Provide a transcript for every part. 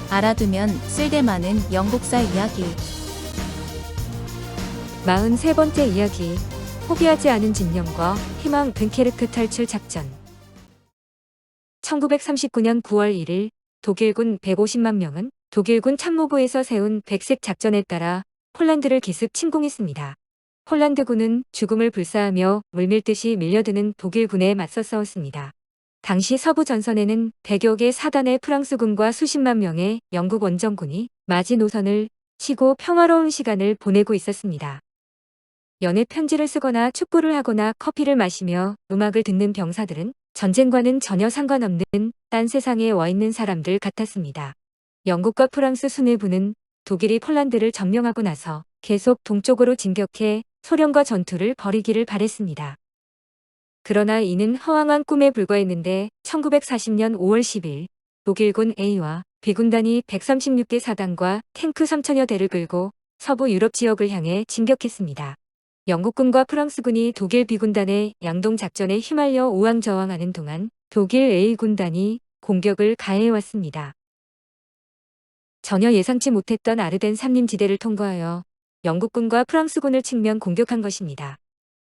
알아두면 쓸데많은 영국사 이야기. 43번째 이야기. 포기하지 않은 진영과 희망 됭케르크 탈출 작전. 1939년 9월 1일 독일군 150만 명은 독일군 참모부에서 세운 백색 작전에 따라 폴란드를 기습 침공했습니다. 폴란드군은 죽음을 불사하며 물밀듯이 밀려드는 독일군에 맞서 싸웠습니다. 당시 서부 전선에는 100여 개 사단의 프랑스군과 수십만 명의 영국 원정군이 마지노선을 치고 평화로운 시간을 보내고 있었습니다. 연애 편지를 쓰거나 축구를 하거나 커피를 마시며 음악을 듣는 병사들은 전쟁과는 전혀 상관없는 딴 세상에 와 있는 사람들 같았습니다. 영국과 프랑스 수뇌부는 독일이 폴란드를 점령하고 나서 계속 동쪽으로 진격해 소련과 전투를 벌이기를 바랬습니다. 그러나 이는 허황한 꿈에 불과했는데 1940년 5월 10일 독일군 A와 B군단이 136개 사단과 탱크 3천여 대를 끌고 서부 유럽 지역을 향해 진격했습니다. 영국군과 프랑스군이 독일 B군단의 양동작전에 휘말려 우왕좌왕하는 동안 독일 A군단이 공격을 가해왔습니다. 전혀 예상치 못했던 아르덴 산림지대를 통과하여 영국군과 프랑스군을 측면 공격한 것입니다.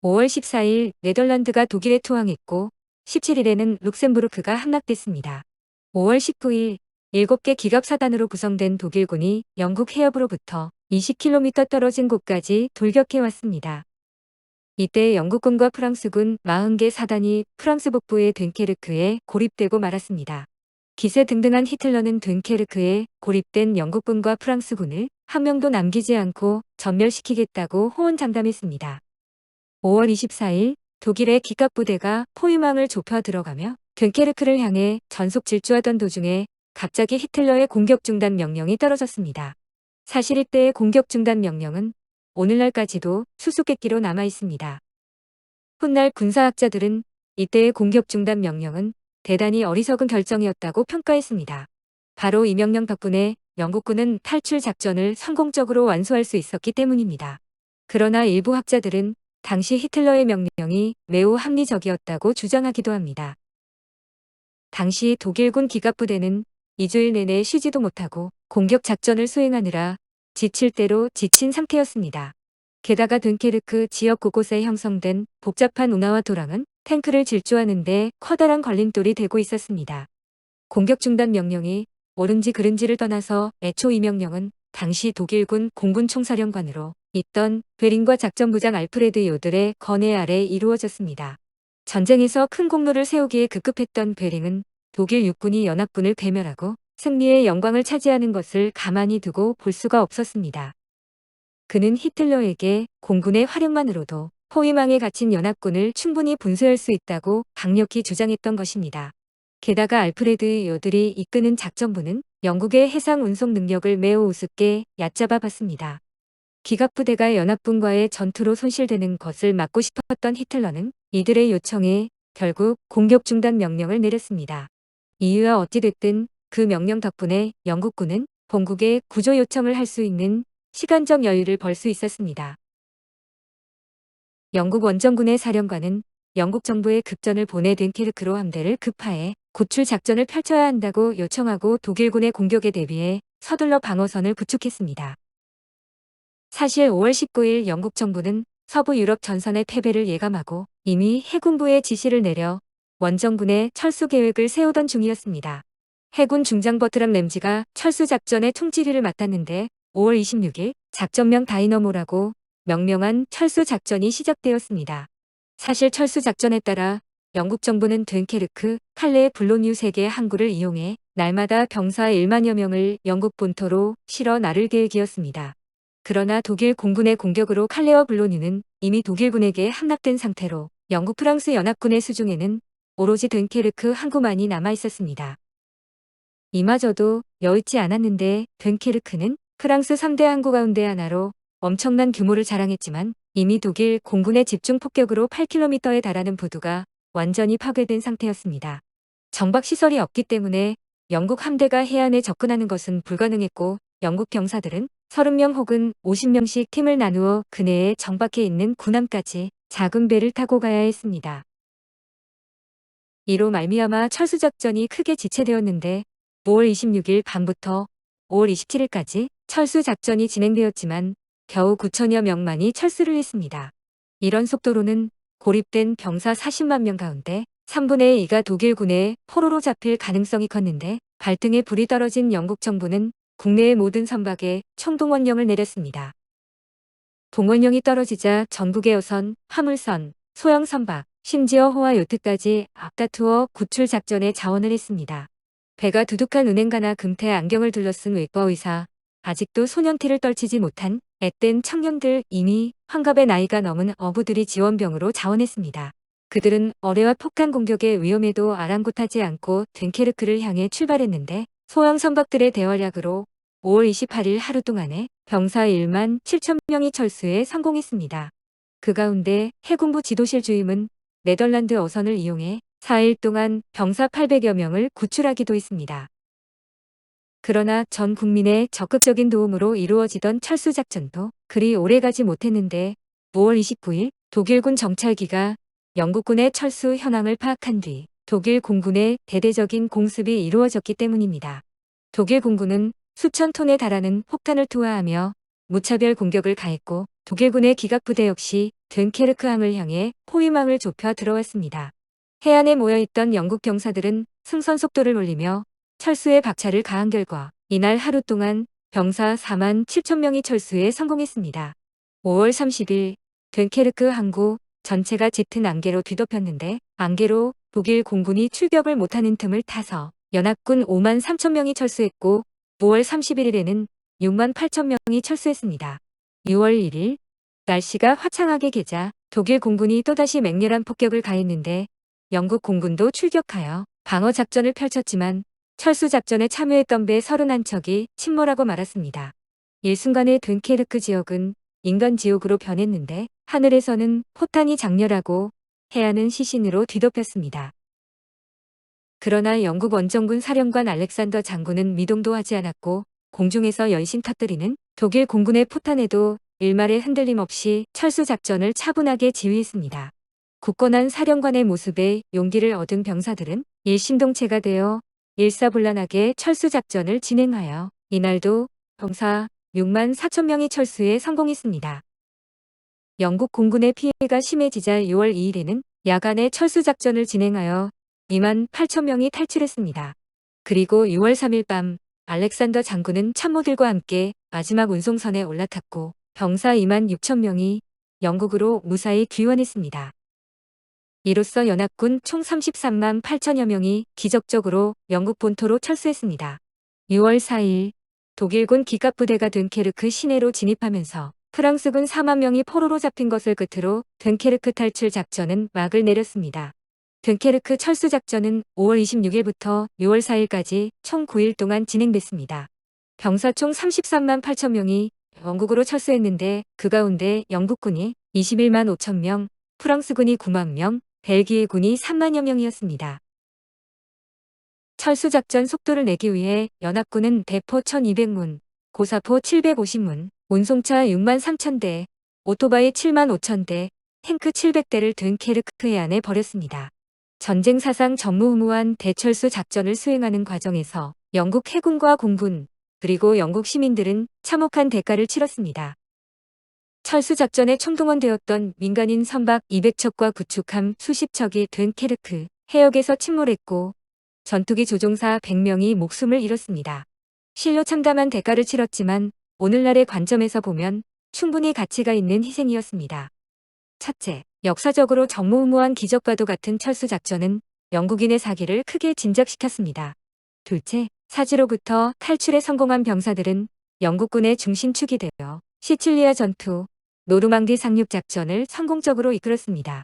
5월 14일 네덜란드가 독일에 투항했고 17일에는 룩셈부르크가 함락됐습니다. 5월 19일 7개 기갑사단으로 구성된 독일군이 영국 해협으로부터 20km 떨어진 곳까지 돌격해왔습니다. 이때 영국군과 프랑스군 40개 사단이 프랑스 북부의 됭케르크에 고립되고 말았습니다. 기세등등한 히틀러는 됭케르크에 고립된 영국군과 프랑스군을 한 명도 남기지 않고 전멸시키겠다고 호언장담했습니다. 5월 24일 독일의 기갑부대가 포위망을 좁혀 들어가며 됭케르크를 향해 전속 질주하던 도중에 갑자기 히틀러의 공격 중단 명령이 떨어졌습니다. 사실 이때의 공격 중단 명령은 오늘날까지도 수수께끼로 남아 있습니다. 훗날 군사학자들은 이때의 공격 중단 명령은 대단히 어리석은 결정이었다고 평가했습니다. 바로 이 명령 덕분에 영국군은 탈출 작전을 성공적으로 완수할 수 있었기 때문입니다. 그러나 일부 학자들은 당시 히틀러의 명령이 매우 합리적이었다고 주장하기도 합니다. 당시 독일군 기갑부대는 2주일 내내 쉬지도 못하고 공격 작전을 수행하느라 지칠 대로 지친 상태였습니다. 게다가 됭케르크 지역 곳곳에 형성된 복잡한 운하와 도랑은 탱크를 질주하는데 커다란 걸림돌이 되고 있었습니다. 공격 중단 명령이 옳은지 그른지를 떠나서 애초 이 명령은 당시 독일군 공군총사령관으로 있던 베링과 작전부장 알프레드 요들의 건의 아래 이루어졌습니다. 전쟁에서 큰 공로를 세우기에 급급했던 베링은 독일 육군이 연합군을 괴멸하고 승리의 영광을 차지하는 것을 가만히 두고 볼 수가 없었습니다. 그는 히틀러에게 공군의 활약만으로도 포위망에 갇힌 연합군을 충분히 분쇄할 수 있다고 강력히 주장했던 것입니다. 게다가 알프레드 요들이 이끄는 작전부는 영국의 해상 운송 능력을 매우 우습게 얕잡아 봤습니다. 기갑부대가 연합군과의 전투로 손실되는 것을 막고 싶었던 히틀러는 이들의 요청에 결국 공격 중단 명령을 내렸습니다. 이유야 어찌됐든 그 명령 덕분에 영국군은 본국에 구조 요청을 할 수 있는 시간적 여유를 벌 수 있었습니다. 영국 원정군의 사령관은 영국 정부에 급전을 보내 됭케르크로 함대를 급파해 구출 작전을 펼쳐야 한다고 요청하고 독일군의 공격에 대비해 서둘러 방어선을 구축했습니다. 사실 5월 19일 영국 정부는 서부 유럽 전선의 패배를 예감하고 이미 해군부에 지시를 내려 원정군의 철수 계획을 세우던 중이었습니다. 해군 중장 버트람 램지가 철수 작전의 총지휘를 맡았는데 5월 26일 작전명 다이너모라고 명명한 철수 작전이 시작되었습니다. 사실 철수 작전에 따라 영국 정부는 됭케르크, 칼레, 블로뉴 3개의 항구를 이용해 날마다 병사 1만여 명을 영국 본토로 실어 나를 계획이었습니다. 그러나 독일 공군의 공격으로 칼레와 블로뉴는 이미 독일군에게 함락된 상태로 영국 프랑스 연합군의 수중에는 오로지 됭케르크 항구만이 남아 있었습니다. 이마저도 여의치 않았는데 됭케르크는 프랑스 3대 항구 가운데 하나로 엄청난 규모를 자랑했지만 이미 독일 공군의 집중 폭격으로 8km에 달하는 부두가 완전히 파괴된 상태였습니다. 정박 시설이 없기 때문에 영국 함대가 해안에 접근하는 것은 불가능했고 영국 병사들은 30명 혹은 50명씩 팀을 나누어 근해에 정박해 있는 군함까지 작은 배를 타고 가야 했습니다. 이로 말미암아 철수작전이 크게 지체되었는데 5월 26일 밤부터 5월 27일까지 철수 작전이 진행되었지만 겨우 9천여 명만이 철수를 했습니다. 이런 속도로는 고립된 병사 40만 명 가운데 3분의 2가 독일군의 포로로 잡힐 가능성이 컸는데 발등에 불이 떨어진 영국 정부는 국내의 모든 선박에 총동원령을 내렸습니다. 동원령이 떨어지자 전국의 어선, 화물선, 소형 선박, 심지어 호화 요트까지 앞다투어 구출 작전에 자원을 했습니다. 배가 두둑한 은행가나 금태 안경을 둘러쓴 외과의사, 아직도 소년티를 떨치지 못한 앳된 청년들, 이미 환갑의 나이가 넘은 어부들이 지원병으로 자원했습니다. 그들은 어뢰와 폭탄 공격의 위험에도 아랑곳하지 않고 됭케르크를 향해 출발했는데 소형 선박들의 대활약으로 5월 28일 하루 동안에 병사 1만 7천 명이 철수에 성공했습니다. 그 가운데 해군부 지도실 주임은 네덜란드 어선을 이용해 4일 동안 병사 800여 명을 구출하기도 했습니다. 그러나 전 국민의 적극적인 도움으로 이루어지던 철수 작전도 그리 오래가지 못했는데 5월 29일 독일군 정찰기가 영국군의 철수 현황을 파악한 뒤 독일 공군의 대대적인 공습이 이루어졌기 때문입니다. 독일 공군은 수천 톤에 달하는 폭탄을 투하하며 무차별 공격을 가했고 독일군의 기갑부대 역시 됭케르크항을 향해 포위망을 좁혀 들어왔습니다. 해안에 모여있던 영국 병사들은 승선 속도를 올리며 철수에 박차를 가한 결과 이날 하루 동안 병사 4만 7천 명이 철수에 성공했습니다. 5월 30일 됭케르크 항구 전체가 짙은 안개로 뒤덮였는데 안개로 독일 공군이 출격을 못하는 틈을 타서 연합군 5만 3천 명이 철수했고 5월 31일에는 6만 8천 명이 철수했습니다. 6월 1일 날씨가 화창하게 개자 독일 공군이 또다시 맹렬한 폭격을 가했는데 영국 공군도 출격하여 방어 작전을 펼쳤지만 철수 작전에 참여했던 배 31척이 침몰하고 말았습니다. 일순간에 됭케르크 지역은 인간 지옥으로 변했는데 하늘에서는 포탄이 장렬하고 해안은 시신으로 뒤덮였습니다. 그러나 영국 원정군 사령관 알렉산더 장군은 미동도 하지 않았고 공중에서 연신 터뜨리는 독일 공군의 포탄에도 일말의 흔들림 없이 철수 작전을 차분하게 지휘했습니다. 굳건한 사령관의 모습에 용기를 얻은 병사들은 일심동체가 되어 일사불란하게 철수 작전을 진행하여 이날도 병사 6만 4천 명이 철수에 성공했습니다. 영국 공군의 피해가 심해지자 6월 2일에는 야간에 철수 작전을 진행하여 2만 8천 명이 탈출했습니다. 그리고 6월 3일 밤 알렉산더 장군은 참모들과 함께 마지막 운송선에 올라탔고 병사 2만 6천 명이 영국으로 무사히 귀환했습니다. 이로써 연합군 총 33만 8천여 명이 기적적으로 영국 본토로 철수했습니다. 6월 4일 독일군 기갑부대가 됭케르크 시내로 진입하면서 프랑스군 4만 명이 포로로 잡힌 것을 끝으로 됭케르크 탈출 작전은 막을 내렸습니다. 됭케르크 철수 작전은 5월 26일부터 6월 4일까지 총 9일 동안 진행됐습니다. 병사 총 33만 8천 명이 영국으로 철수했는데 그 가운데 영국군이 21만 5천 명, 프랑스군이 9만 명, 벨기에군이 3만여 명이었습니다. 철수 작전 속도를 내기 위해 연합군은 대포 1200문, 고사포 750문, 운송차 6만 3천 대, 오토바이 7만 5천 대, 탱크 700대를 됭케르크 해안에 버렸습니다. 전쟁 사상 전무후무한 대철수 작전을 수행하는 과정에서 영국 해군과 공군, 그리고 영국 시민들은 참혹한 대가를 치렀습니다. 철수 작전에 총동원되었던 민간인 선박 200척과 구축함 수십 척이 됭케르크 해역에서 침몰했고 전투기 조종사 100명이 목숨을 잃었습니다. 실로 참담한 대가를 치렀지만 오늘날의 관점에서 보면 충분히 가치가 있는 희생이었습니다. 첫째, 역사적으로 전무후무한 기적과도 같은 철수 작전은 영국인의 사기를 크게 진작시켰습니다. 둘째, 사지로부터 탈출에 성공한 병사들은 영국군의 중심축이 되어 시칠리아 전투, 노르망디 상륙 작전을 성공적으로 이끌었습니다.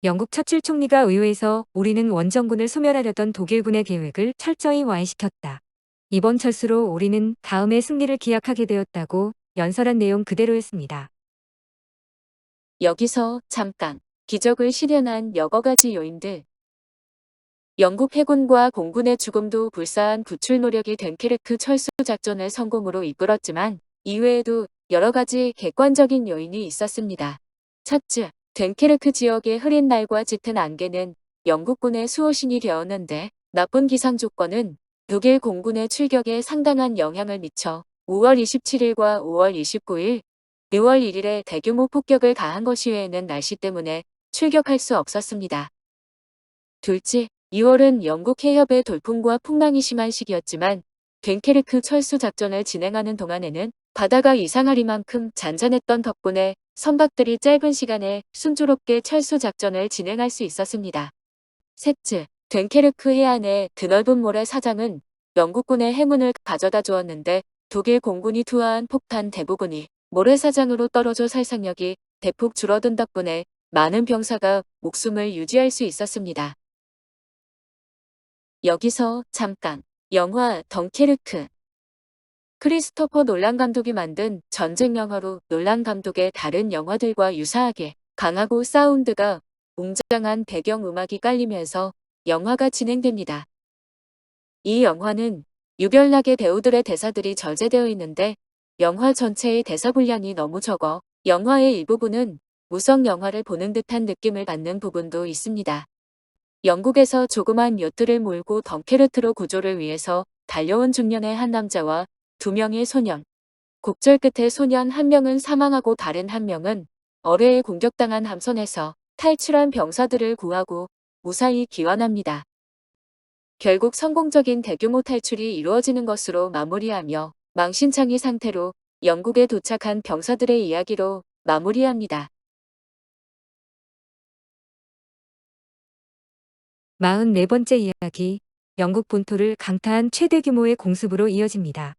영국 처칠 총리가 의회에서 우리는 원정군을 소멸하려던 독일군의 계획을 철저히 와해시켰다. 이번 철수로 우리는 다음의 승리를 기약하게 되었다고 연설한 내용 그대로였습니다. 여기서 잠깐 기적을 실현한 여러 가지 요인들. 영국 해군과 공군의 죽음도 불사한 구출 노력이 됭케르크 철수 작전을 성공으로 이끌었지만 이외에도 여러 가지 객관적인 요인이 있었습니다. 첫째, 됭케르크 지역의 흐린 날과 짙은 안개는 영국군의 수호신이 되었는데 나쁜 기상 조건은 독일 공군의 출격에 상당한 영향을 미쳐 5월 27일과 5월 29일, 6월 1일에 대규모 폭격을 가한 것 이외에는 날씨 때문에 출격할 수 없었습니다. 둘째, 2월은 영국 해협의 돌풍과 풍랑이 심한 시기였지만 됭케르크 철수 작전을 진행하는 동안에는 바다가 이상하리만큼 잔잔했던 덕분에 선박들이 짧은 시간에 순조롭게 철수 작전을 진행할 수 있었습니다. 셋째, 됭케르크 해안의 드넓은 모래 사장은 영국군의 행운을 가져다 주었는데 독일 공군이 투하한 폭탄 대부분이 모래사장으로 떨어져 살상력이 대폭 줄어든 덕분에 많은 병사가 목숨을 유지할 수 있었습니다. 여기서 잠깐 영화 덩케르크. 크리스토퍼 놀란 감독이 만든 전쟁 영화로 놀란 감독의 다른 영화들과 유사하게 강하고 사운드가 웅장한 배경 음악이 깔리면서 영화가 진행됩니다. 이 영화는 유별나게 배우들의 대사들이 절제되어 있는데 영화 전체의 대사 분량이 너무 적어 영화의 일부분은 무성 영화를 보는 듯한 느낌을 받는 부분도 있습니다. 영국에서 조그만 요트를 몰고 덩케르크로 구조를 위해서 달려온 중년의 한 남자와 2명의 소년. 곡절 끝에 소년 1명은 사망하고 다른 1명은 어뢰에 공격당한 함선에서 탈출한 병사들을 구하고 무사히 귀환합니다. 결국 성공적인 대규모 탈출이 이루어지는 것으로 마무리하며 망신창이 상태로 영국에 도착한 병사들의 이야기로 마무리합니다. 44번째 이야기, 영국 본토를 강타한 최대 규모의 공습으로 이어집니다.